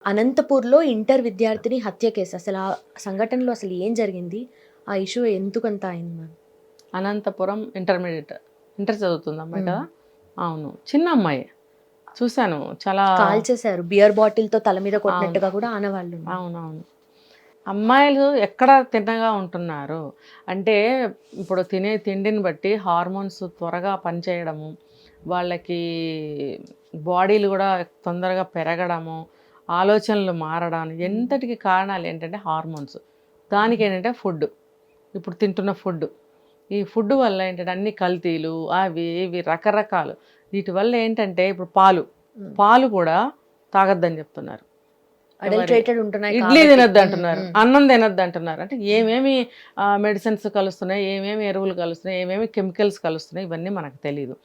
అనంతపూర్‌లో ఇంటర్ విద్యార్థిని హత్య కేసు. అసలు ఆ సంఘటనలో అసలు ఏం జరిగింది? ఆ ఇష్యూ ఎందుకంత అయింది మ్యామ్? అనంతపురం ఇంటర్ చదువుతుంది అమ్మాయి హ్మ్. కదా. అవును, చిన్న అమ్మాయి. చూశాను చాలా. కాల్చేశారు. బియర్ బాటిల్‌తో తల మీద అవును, కొట్టినట్టుగా కూడా ఆనవాళ్ళున్నారు. అవునవును. అమ్మాయిలు ఎక్కడ తిన్నగా ఉంటున్నారు అంటే, ఇప్పుడు తినే తిండిని బట్టి హార్మోన్స్ త్వరగా పనిచేయడము, వాళ్ళకి బాడీలు కూడా తొందరగా పెరగడము, ఆలోచనలు మారడం, ఎంతటికి కారణాలు ఏంటంటే హార్మోన్స్. దానికి ఏంటంటే ఫుడ్, ఇప్పుడు తింటున్న ఫుడ్. ఈ ఫుడ్ వల్ల ఏంటంటే అన్ని కల్తీలు అవి ఇవి రకరకాలు. వీటి వల్ల ఏంటంటే ఇప్పుడు పాలు పాలు కూడా తాగొద్దని చెప్తున్నారు. అడల్టరేటెడ్ ఉంటున్నాయి ఇడ్లీ కాబట్టి. తినొద్దు అంటున్నారు, అన్నం తినొద్దు అంటున్నారు. అంటే ఏమేమి మెడిసిన్స్ కలుస్తున్నాయి, ఏమేమి ఎరువులు కలుస్తున్నాయి, ఏమేమి కెమికల్స్ కలుస్తున్నాయి, ఇవన్నీ మనకు తెలియదు.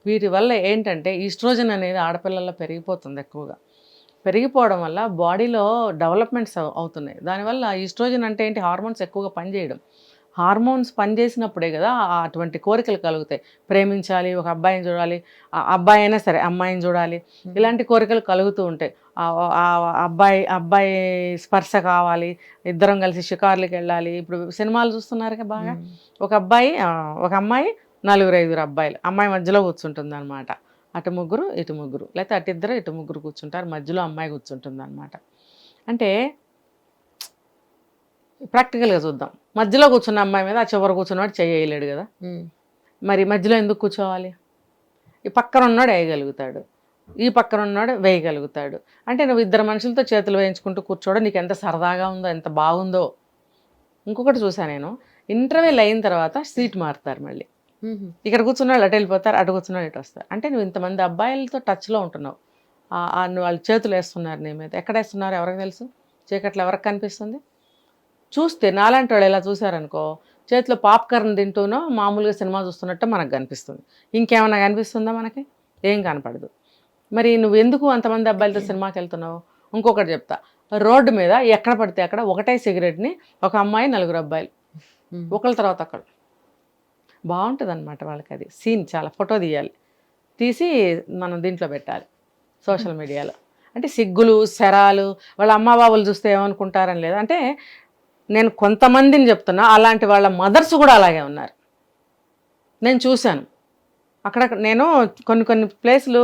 వీటి వల్ల ఏంటంటే ఈస్ట్రోజన్ అనేది ఆడపిల్లల్లో పెరిగిపోతుంది ఎక్కువగా. పెరిగిపోవడం వల్ల బాడీలో డెవలప్మెంట్స్ అవుతున్నాయి. దానివల్ల ఈస్ట్రోజన్ అంటే ఏంటి, హార్మోన్స్ ఎక్కువగా పనిచేయడం. హార్మోన్స్ పనిచేసినప్పుడే కదా అటువంటి కోరికలు కలుగుతాయి. ప్రేమించాలి, ఒక అబ్బాయిని చూడాలి, అబ్బాయి అయినా సరే అమ్మాయిని చూడాలి, ఇలాంటి కోరికలు కలుగుతూ ఉంటాయి. ఆ అబ్బాయి అబ్బాయి స్పర్శ కావాలి, ఇద్దరం కలిసి షికార్లకు వెళ్ళాలి. ఇప్పుడు సినిమాలు చూస్తున్నారు కదా బాగా. ఒక అబ్బాయి ఒక అమ్మాయి, నలుగురు ఐదుగురు అబ్బాయిలు, అమ్మాయి మధ్యలో కూర్చుంటుంది అనమాట. అటు ముగ్గురు ఇటు ముగ్గురు, లేకపోతే అటు ఇద్దరు ఇటు ముగ్గురు కూర్చుంటారు, మధ్యలో అమ్మాయి కూర్చుంటుంది అనమాట. అంటే ప్రాక్టికల్గా చూద్దాం, మధ్యలో కూర్చున్న అమ్మాయి మీద ఆ చివరి కూర్చున్నవాడు చేయలేడు కదా. మరి మధ్యలో ఎందుకు కూర్చోవాలి? ఈ పక్కన ఉన్నాడు వేయగలుగుతాడు, ఈ పక్కన ఉన్నాడు వేయగలుగుతాడు. అంటే నువ్వు ఇద్దరు మనుషులతో చేతులు వేయించుకుంటూ కూర్చోవడం నీకు ఎంత సరదాగా ఉందో, ఎంత బాగుందో. ఇంకొకటి చూసాను నేను, ఇంటర్వెల్ అయిన తర్వాత సీట్ మారుతారు మళ్ళీ. ఇక్కడ కూర్చున్న వాళ్ళు అటు వెళ్ళిపోతారు, అటు కూర్చున్న వాళ్ళు ఇటు వస్తారు. అంటే నువ్వు ఇంతమంది అబ్బాయిలతో టచ్లో ఉంటున్నావు, నువ్వు వాళ్ళు చేతులు వేస్తున్నారు నీ మీద. ఎక్కడ వేస్తున్నారు ఎవరికి తెలుసు? చీకట్లో ఎవరికి కనిపిస్తుంది? చూస్తే నాలాంటి వాళ్ళు ఎలా చూసారనుకో, చేతిలో పాప్కార్న్ తింటూనో మామూలుగా సినిమా చూస్తున్నట్టు మనకు కనిపిస్తుంది. ఇంకేమైనా కనిపిస్తుందా? మనకి ఏం కనపడదు. మరి నువ్వు ఎందుకు అంతమంది అబ్బాయిలతో సినిమాకి వెళ్తున్నావు? ఇంకొకటి చెప్తా, రోడ్డు మీద ఎక్కడ పడితే అక్కడ ఒకటే సిగరెట్ని ఒక అమ్మాయి నలుగురు అబ్బాయిలు, ఒకళ్ళ తర్వాత ఒకళ్ళు. బాగుంటుంది అనమాట వాళ్ళకి. అది సీన్ చాలా ఫోటో తీయాలి, తీసి మనం దీంట్లో పెట్టాలి సోషల్ మీడియాలో. అంటే సిగ్గులు శరాలు, వాళ్ళ అమ్మ బాబులు చూస్తే ఏమనుకుంటారని లేదు. అంటే నేను కొంతమందిని చెప్తున్నా, అలాంటి వాళ్ళ మదర్స్ కూడా అలాగే ఉన్నారు, నేను చూశాను. అక్కడ నేను కొన్ని ప్లేసులు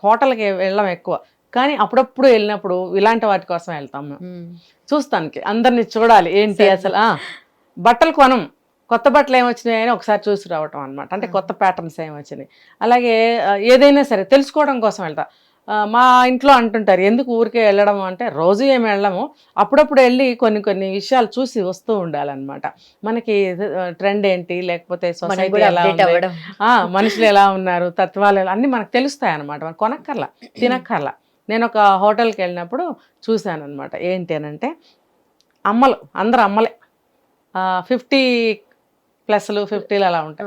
హోటల్కి వెళ్ళడం ఎక్కువ, కానీ అప్పుడప్పుడు వెళ్ళినప్పుడు ఇలాంటి వాటి కోసం వెళ్తాం మేము. చూస్తానికి అందరినీ చూడాలి ఏంటి అసలు. బట్టలు కొనం, కొత్త బట్టలు ఏమొచ్చినాయి అని ఒకసారి చూసి రావటం అనమాట. అంటే కొత్త ప్యాటర్న్స్ ఏమొచ్చినాయి. అలాగే ఏదైనా సరే తెలుసుకోవడం కోసం వెళ్తా. మా ఇంట్లో అంటుంటారు, ఎందుకు ఊరికే వెళ్ళడం అంటే, రోజు ఏమి వెళ్ళము, అప్పుడప్పుడు వెళ్ళి కొన్ని విషయాలు చూసి వస్తూ ఉండాలన్నమాట. మనకి ట్రెండ్ ఏంటి, లేకపోతే సొసైటీ ఎలా ఉంది, మనుషులు ఎలా ఉన్నారు, తత్వాలు ఎలా, అన్నీ మనకు తెలుస్తాయి అన్నమాట. మనకు కొనక్కర్లా, తినక్కర్లా. నేను ఒక హోటల్కి వెళ్ళినప్పుడు చూశాను అనమాట. ఏంటి అని అంటే, అమ్మలు అందరు అమ్మలే, 50+, 50 అలా ఉంటాయి.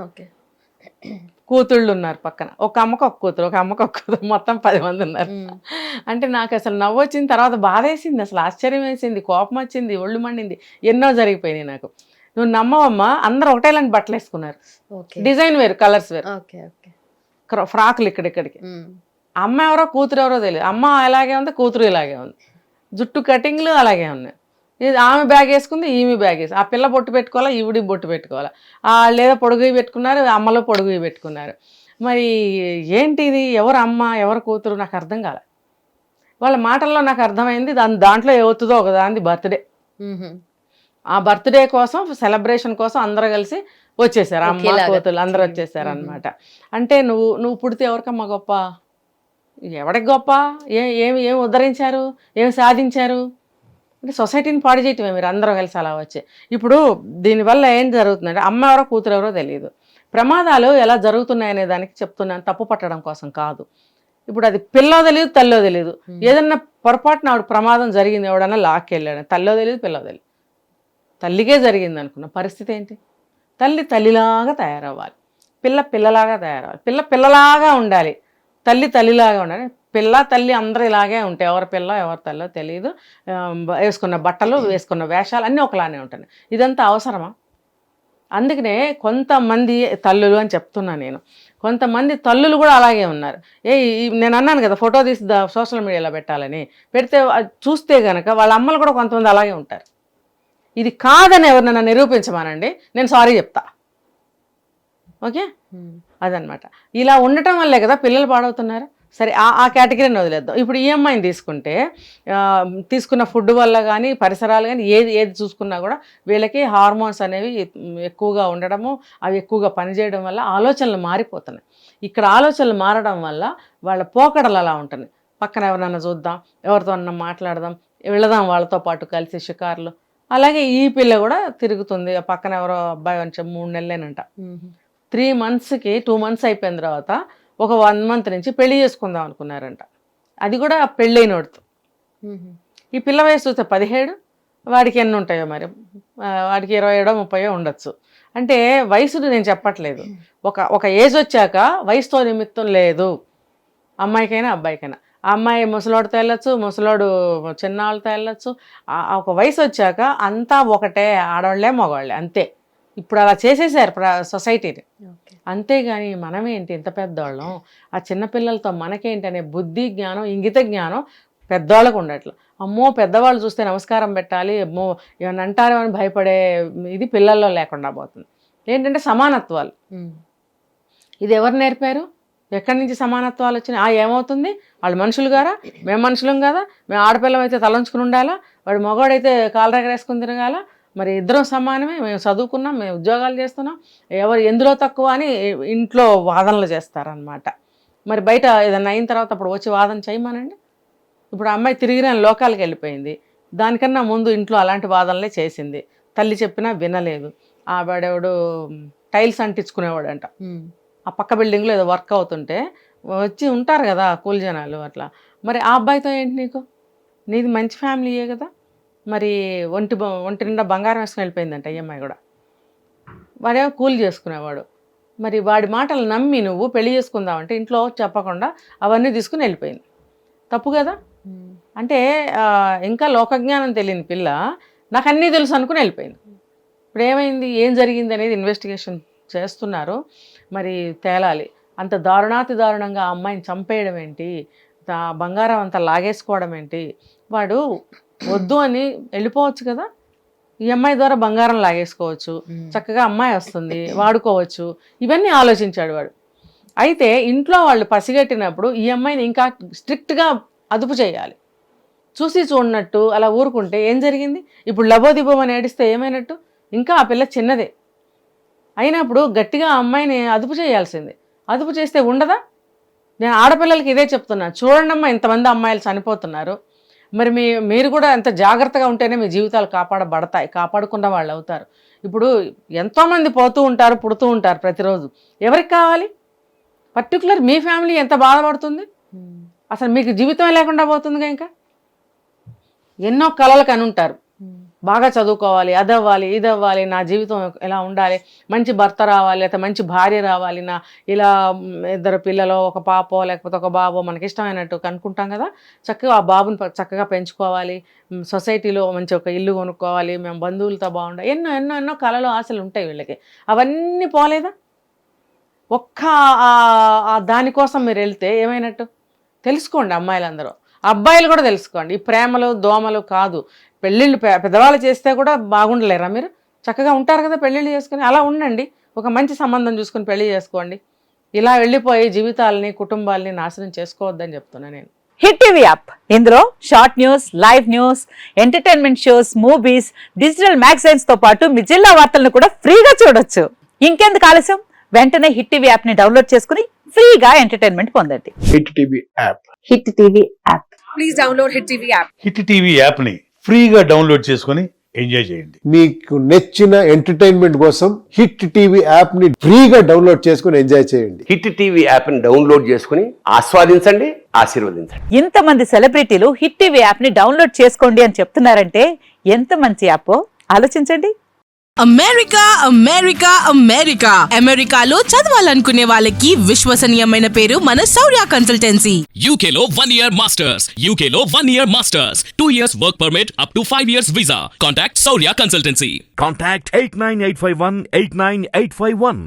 కూతుళ్ళు ఉన్నారు పక్కన, ఒక అమ్మకు ఒక కూతురు, ఒక అమ్మకు ఒక కూతురు, మొత్తం 10 మంది ఉన్నారు. అంటే నాకు అసలు నవ్వు వచ్చిన తర్వాత బాధ వేసింది, అసలు ఆశ్చర్యం వేసింది, కోపం వచ్చింది, ఒళ్ళు మండింది, ఎన్నో జరిగిపోయినాయి నాకు. నువ్వు నమ్మవమ్మా, అందరూ ఒకటేలాంటి బట్టలు వేసుకున్నారు, డిజైన్ వేరు, కలర్స్ వేరు, ఫ్రాకులు ఇక్కడిక్కడికి. అమ్మ ఎవరో కూతురు ఎవరో తెలియదు, అమ్మ అలాగే ఉంది, కూతురు ఇలాగే ఉంది, జుట్టు కటింగ్లు అలాగే ఉన్నాయి. ఇది ఆమె బ్యాగ్ వేసుకుంది, ఈమె బ్యాగ్ వేసి, ఆ పిల్ల బొట్టు పెట్టుకోవాలా, ఈవిడి బొట్టు పెట్టుకోవాలా, లేదా పొడుగు పెట్టుకున్నారు, అమ్మలో పొడుగు పెట్టుకున్నారు. మరి ఏంటి ఇది, ఎవరు అమ్మ ఎవరు కూతురు నాకు అర్థం కాలే. వాళ్ళ మాటల్లో నాకు అర్థమైంది, దాంట్లో ఏమవుతుందో ఒక దాని బర్త్డే. ఆ బర్త్డే కోసం, సెలబ్రేషన్ కోసం అందరూ కలిసి వచ్చేసారు, అమ్మ కూతురు అందరూ వచ్చేసారు అనమాట. అంటే నువ్వు పుడితే ఎవరికమ్మా గొప్ప, ఎవరికి గొప్ప, ఏమి ఉద్ధరించారు, ఏమి సాధించారు? అంటే సొసైటీని పాడు చేయటమే మీరు అందరూ కలిసి అలా వచ్చి. ఇప్పుడు దీనివల్ల ఏం జరుగుతుందంటే, అమ్మ ఎవరో కూతురు ఎవరో తెలియదు. ప్రమాదాలు ఎలా జరుగుతున్నాయనే దానికి చెప్తున్నాను, తప్పు పట్టడం కోసం కాదు. ఇప్పుడు అది పిల్లో తెలియదు, తల్లో తెలియదు. ఏదన్నా పొరపాటున ఆవిడ ప్రమాదం జరిగింది, ఎవడన్నా లాక్కెళ్ళాడు, తల్లో తెలియదు, పిల్లో తెలియదు, తల్లికే జరిగింది అనుకున్న పరిస్థితి ఏంటి? తల్లి తల్లిలాగా తయారవ్వాలి, పిల్ల పిల్లలాగా తయారవ్వాలి, పిల్ల పిల్లలాగా ఉండాలి, తల్లి తల్లిలాగా ఉండాలి. పిల్ల తల్లి అందరూ ఇలాగే ఉంటాయి, ఎవరి పిల్ల ఎవరి తల్లో తెలియదు, వేసుకున్న బట్టలు వేసుకున్న వేషాలు అన్నీ ఒకలానే ఉంటాయి. ఇదంతా అవసరమా? అందుకనే కొంతమంది తల్లులు అని చెప్తున్నా నేను, కొంతమంది తల్లులు కూడా అలాగే ఉన్నారు. నేను అన్నాను కదా ఫోటో తీసి సోషల్ మీడియాలో పెట్టాలని, పెడితే చూస్తే కనుక వాళ్ళ అమ్మలు కూడా కొంతమంది అలాగే ఉంటారు. ఇది కాదని ఎవరినైనా నిరూపించమానండి, నేను సారీ చెప్తా. ఓకే, అదనమాట. ఇలా ఉండటం వల్లే కదా పిల్లలు పాడవుతున్నారు. సరే, ఆ కేటగిరీని వదిలేద్దాం. ఇప్పుడు ఈ అమ్మాయిని తీసుకుంటే తీసుకున్న ఫుడ్ వల్ల కానీ పరిసరాలు కానీ ఏది చూసుకున్నా కూడా వీళ్ళకి హార్మోన్స్ అనేవి ఎక్కువగా ఉండడము, అవి ఎక్కువగా పనిచేయడం వల్ల ఆలోచనలు మారిపోతున్నాయి. ఇక్కడ ఆలోచనలు మారడం వల్ల వాళ్ళ పోకడలు అలా ఉంటున్నాయి. పక్కన ఎవరన్నా చూద్దాం, ఎవరితో అన్నా మాట్లాడదాం, వెళదాం వాళ్ళతో పాటు కలిసి షికార్లు. అలాగే ఈ పిల్ల కూడా తిరుగుతుంది. పక్కన ఎవరో అబ్బాయి వచ్చి 3 నెలలేనంట, 3 monthsకి 2 months అయిపోయిన తర్వాత ఒక 1 month నుంచి పెళ్లి చేసుకుందాం అనుకున్నారంట. అది కూడా పెళ్ళైనోడుతో. ఈ పిల్ల వయసు చూస్తే 17, వాడికి ఎన్ని ఉంటాయో మరి, వాడికి 27, 30 ఉండొచ్చు. అంటే వయసుని నేను చెప్పట్లేదు, ఒక ఏజ్ వచ్చాక వయసుతో నిమిత్తం లేదు, అమ్మాయికైనా అబ్బాయికైనా. ఆ అమ్మాయి ముసలోడితో వెళ్ళొచ్చు, ముసలోడు చిన్నవాళ్ళతో వెళ్ళొచ్చు. ఒక వయసు వచ్చాక అంతా ఒకటే, ఆడవాళ్ళే మగవాళ్ళే అంతే. ఇప్పుడు అలా చేసేసారు సొసైటీని. అంతేగాని మనమేంటి ఇంత పెద్దవాళ్ళం, ఆ చిన్నపిల్లలతో మనకేంటి అనే బుద్ధి జ్ఞానం, ఇంగిత జ్ఞానం పెద్దవాళ్ళకు ఉండట్లేదు. అమ్మో పెద్దవాళ్ళు చూస్తే నమస్కారం పెట్టాలి, అమ్మో ఏమన్నా అంటారో అని భయపడే ఇది పిల్లల్లో లేకుండా పోతుంది. ఏంటంటే సమానత్వాలు. ఇది ఎవరు నేర్పారు? ఎక్కడి నుంచి సమానత్వాలు వచ్చినాయి? ఏమవుతుంది, వాళ్ళు మనుషులు గారా, మేము మనుషులం కదా, మేము ఆడపిల్లం అయితే తలంచుకుని ఉండాలా, వాడు మగవాడైతే కాలు రగరేసుకుని తిరగాల, మరి ఇద్దరం సమానమే, మేము చదువుకున్నాం, మేము ఉద్యోగాలు చేస్తున్నాం, ఎవరు ఎందులో తక్కువ అని ఇంట్లో వాదనలు చేస్తారనమాట. మరి బయట ఏదన్నా అయిన తర్వాత అప్పుడు వచ్చి వాదన చేయమనండి. ఇప్పుడు అమ్మాయి తిరిగిన లోకాలకు వెళ్ళిపోయింది, దానికన్నా ముందు ఇంట్లో అలాంటి వాదనలే చేసింది. తల్లి చెప్పినా వినలేదు. ఆ వాడెవడు టైల్స్ అంటించుకునేవాడంట, ఆ పక్క బిల్డింగ్లో ఏదో వర్క్ అవుతుంటే వచ్చి ఉంటారు కదా కూలి జనాలు అట్లా. మరి ఆ అబ్బాయితో ఏంటి నీకు? నీది మంచి ఫ్యామిలీయే కదా. మరి ఒంటి నిండా బంగారం వేసుకుని వెళ్ళిపోయిందంట ఈ అమ్మాయి కూడా. వాడేమో కూలి చేసుకునేవాడు. మరి వాడి మాటలు నమ్మి నువ్వు పెళ్లి చేసుకుందామంటే ఇంట్లో చెప్పకుండా అవన్నీ తీసుకుని వెళ్ళిపోయింది. తప్పు కదా. అంటే ఇంకా లోకజ్ఞానం తెలియని పిల్ల నాకు అన్నీ తెలుసు అనుకుని వెళ్ళిపోయింది. ఇప్పుడు ఏమైంది, ఏం జరిగింది అనేది ఇన్వెస్టిగేషన్ చేస్తున్నారు. మరి తేలాలి. అంత దారుణాతి దారుణంగా ఆ అమ్మాయిని చంపేయడం ఏంటి, బంగారం అంతా లాగేసుకోవడం ఏంటి? వాడు వద్దు అని వెళ్ళిపోవచ్చు కదా. ఈ అమ్మాయి ద్వారా బంగారం లాగేసుకోవచ్చు, చక్కగా అమ్మాయి వస్తుంది, వాడుకోవచ్చు. ఇవన్నీ ఆలోచించాడు వాడు. అయితే ఇంట్లో వాళ్ళు పసిగట్టినప్పుడు ఈ అమ్మాయిని ఇంకా స్ట్రిక్ట్గా అదుపు చేయాలి. చూసి చూడనట్టు అలా ఊరుకుంటే ఏం జరిగింది? ఇప్పుడు లబోదిబోమని ఏడిస్తే ఏమైనట్టు? ఇంకా ఆ పిల్ల చిన్నదే అయినప్పుడు గట్టిగా ఆ అమ్మాయిని అదుపు చేయాల్సింది. అదుపు చేస్తే ఉండదా? నేను ఆడపిల్లలకి ఇదే చెప్తున్నా, చూడండమ్మా ఇంతమంది అమ్మాయిలు చనిపోతున్నారు. మరి మీరు కూడా ఎంత జాగ్రత్తగా ఉంటేనే మీ జీవితాలు కాపాడబడతాయి, కాపాడుకున్న వాళ్ళు అవుతారు. ఇప్పుడు ఎంతోమంది పోతూ ఉంటారు, పుడుతూ ఉంటారు ప్రతిరోజు. ఎవరికి కావాలి? పర్టికులర్ మీ ఫ్యామిలీ ఎంత బాధపడుతుంది? అసలు మీకు జీవితం లేకుండా పోతుందిగా. ఇంకా ఎన్నో కలలు కని ఉంటారు, బాగా చదువుకోవాలి, అదవ్వాలి, ఇదవ్వాలి, నా జీవితం ఎలా ఉండాలి, మంచి భర్త రావాలి, లేకపోతే మంచి భార్య రావాలి, నా ఇలా 2 పిల్లలు, ఒక పాపో లేకపోతే ఒక బాబో మనకి ఇష్టమైనట్టు కనుక్కుంటాం కదా. చక్కగా ఆ బాబుని చక్కగా పెంచుకోవాలి, సొసైటీలో మంచి ఒక ఇల్లు కొనుక్కోవాలి, మేము బంధువులతో బాగుండాలి, ఎన్నో ఎన్నో ఎన్నో కలలు ఆశలు ఉంటాయి వీళ్ళకి. అవన్నీ పోలేదా? ఒక్క దానికోసం మీరు వెళ్తే ఏమైనట్టు? తెలుసుకోండి అమ్మాయిలందరూ, అబ్బాయిలు కూడా తెలుసుకోండి. ఈ ప్రేమలు దోమలు కాదు. పెళ్ళిళ్ళు పెద్దవాళ్ళు చేస్తే కూడా బాగుండలేరా? మీరు చక్కగా ఉంటారు కదా పెళ్ళిళ్ళు చేసుకుని. అలా ఉండండి, ఒక మంచి సంబంధం చూసుకుని పెళ్లి చేసుకోండి. ఇలా వెళ్ళిపోయి జీవితాలని కుటుంబాలని నాశనం చేసుకోవద్దని చెప్తున్నా నేను. హిట్ టీవీ యాప్, ఇందులో short news, live news, entertainment shows, movies, digital magazines తో పాటు మీ జిల్లా వార్తలను కూడా ఫ్రీగా చూడొచ్చు. ఇంకెందుకు ఆలస్యం, వెంటనే హిట్ టీవీ యాప్ ని డౌన్లోడ్ చేసుకుని ఫ్రీగా ఎంటర్టైన్మెంట్ పొందండి. Hit TV app. Hit TV app. Please download hit TV app. Hit TV app ని ఫ్రీగా డౌన్లోడ్ చేసుకొని ఎంజాయ్ చేయండి. మీకు నచ్చిన ఎంటర్టైన్మెంట్ కోసం హిట్ టీవీ యాప్ ని ఫ్రీగా డౌన్లోడ్ చేసుకొని ఎంజాయ్ చేయండి. హిట్ టీవీ యాప్ ని డౌన్లోడ్ చేసుకుని ఆస్వాదించండి, ఆశీర్వదించండి. ఇంతమంది సెలబ్రిటీలు హిట్ టీవీ యాప్ ని డౌన్లోడ్ చేసుకోండి అని చెప్తున్నారంటే ఎంత మంచి యాప్ ఆలోచించండి. అమెరికా అమెరికా అమెరికా అమెరికాలో చదవాలనుకునే వాళ్ళకి విశ్వసనీయమైన పేరు మన శౌర్య కన్సల్టెన్సీ. UK లో 1 year masters. UK లో 1 year masters. 2 years work permit up to 5 years visa. Contact Saurya Consultancy. Contact 89851 89851.